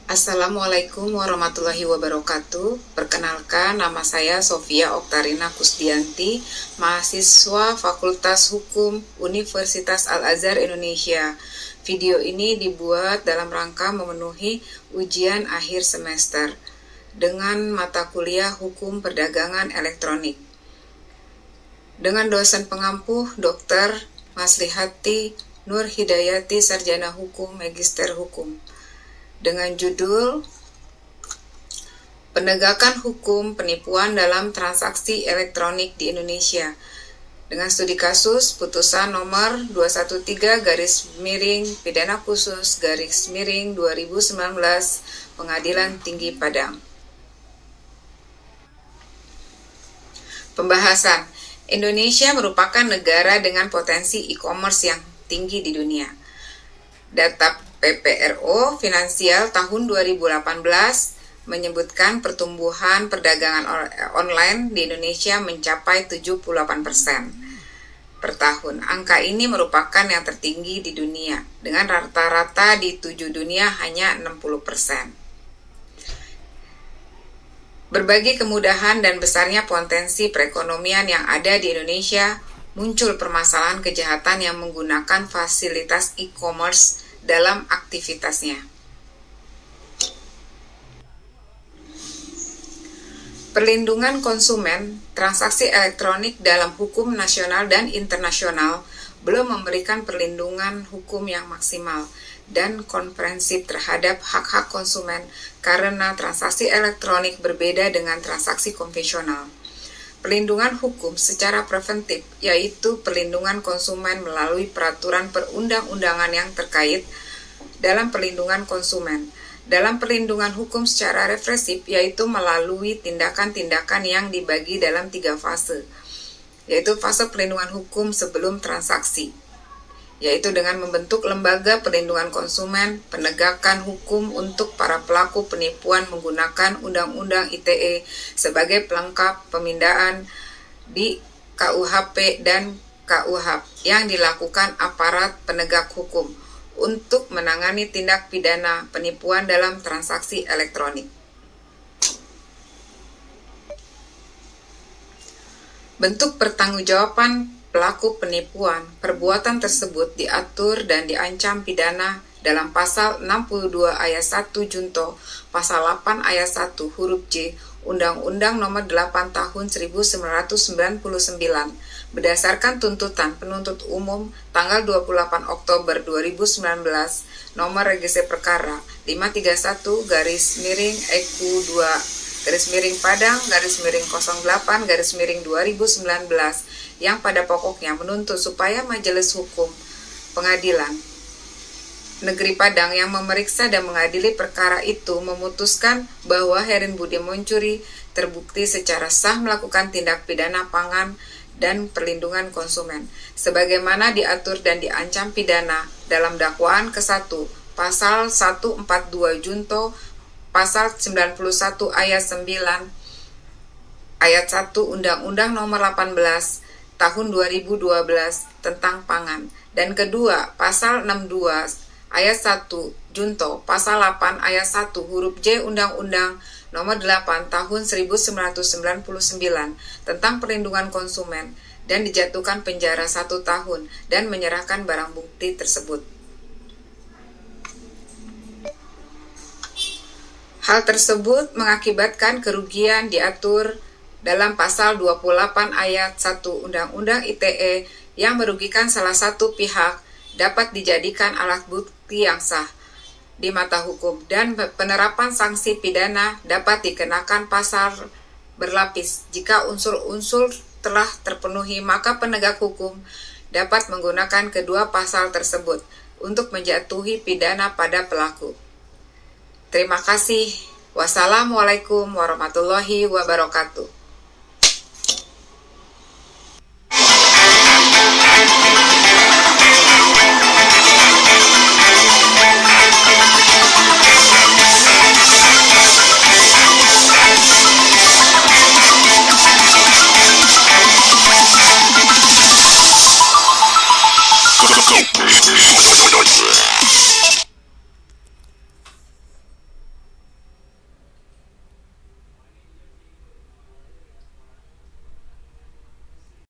Assalamualaikum warahmatullahi wabarakatuh. Perkenalkan, nama saya Sofia Oktarina Kusdianti, mahasiswa Fakultas Hukum Universitas Al-Azhar Indonesia. Video ini dibuat dalam rangka memenuhi ujian akhir semester dengan mata kuliah Hukum Perdagangan Elektronik. Dengan dosen pengampuh Dr. Maslihati Nur Hidayati, Sarjana Hukum, Magister Hukum, dengan judul Penegakan Hukum Penipuan dalam Transaksi Elektronik di Indonesia, dengan studi kasus putusan nomor 213/Pidana Khusus/2019 Pengadilan Tinggi Padang. Pembahasan. Indonesia merupakan negara dengan potensi e-commerce yang tinggi di dunia. Data PPRO Finansial tahun 2018 menyebutkan pertumbuhan perdagangan online di Indonesia mencapai 78% per tahun. Angka ini merupakan yang tertinggi di dunia, dengan rata-rata di 7 dunia hanya 60%. Berbagi kemudahan dan besarnya potensi perekonomian yang ada di Indonesia, muncul permasalahan kejahatan yang menggunakan fasilitas e-commerce dalam aktivitasnya. Perlindungan konsumen transaksi elektronik dalam hukum nasional dan internasional belum memberikan perlindungan hukum yang maksimal dan komprehensif terhadap hak-hak konsumen karena transaksi elektronik berbeda dengan transaksi konvensional. Perlindungan hukum secara preventif, yaitu perlindungan konsumen melalui peraturan perundang-undangan yang terkait dalam perlindungan konsumen. Dalam perlindungan hukum secara represif, yaitu melalui tindakan-tindakan yang dibagi dalam 3 fase, yaitu fase perlindungan hukum sebelum transaksi, yaitu dengan membentuk lembaga perlindungan konsumen, penegakan hukum untuk para pelaku penipuan menggunakan Undang-Undang ITE sebagai pelengkap pemindahan di KUHP dan KUHP yang dilakukan aparat penegak hukum untuk menangani tindak pidana penipuan dalam transaksi elektronik. Bentuk pertanggungjawaban pelaku penipuan, perbuatan tersebut diatur dan diancam pidana dalam pasal 62 ayat 1 junto, pasal 8 ayat 1 huruf J, Undang-Undang Nomor 8 Tahun 1999, berdasarkan tuntutan penuntut umum tanggal 28 Oktober 2019, nomor registrasi perkara 531-Padang-08-2019 yang pada pokoknya menuntut supaya Majelis Hukum Pengadilan Negeri Padang yang memeriksa dan mengadili perkara itu memutuskan bahwa Herin Budi Moncuri terbukti secara sah melakukan tindak pidana pangan dan perlindungan konsumen, sebagaimana diatur dan diancam pidana dalam dakwaan ke-1, pasal 142 junto, pasal 91 ayat 9, ayat 1 Undang-Undang Nomor 18 Tahun 2012 tentang pangan, dan kedua, pasal 62 ayat 1 junto, pasal 8 ayat 1 huruf J Undang-Undang Nomor 8 Tahun 1999 tentang perlindungan konsumen, dan dijatuhkan penjara 1 tahun dan menyerahkan barang bukti tersebut. Hal tersebut mengakibatkan kerugian diatur dalam pasal 28 ayat 1 Undang-Undang ITE yang merugikan salah satu pihak dapat dijadikan alat bukti yang sah di mata hukum, dan penerapan sanksi pidana dapat dikenakan pasal berlapis. Jika unsur-unsur telah terpenuhi, maka penegak hukum dapat menggunakan kedua pasal tersebut untuk menjatuhi pidana pada pelaku. Terima kasih. Wassalamualaikum warahmatullahi wabarakatuh.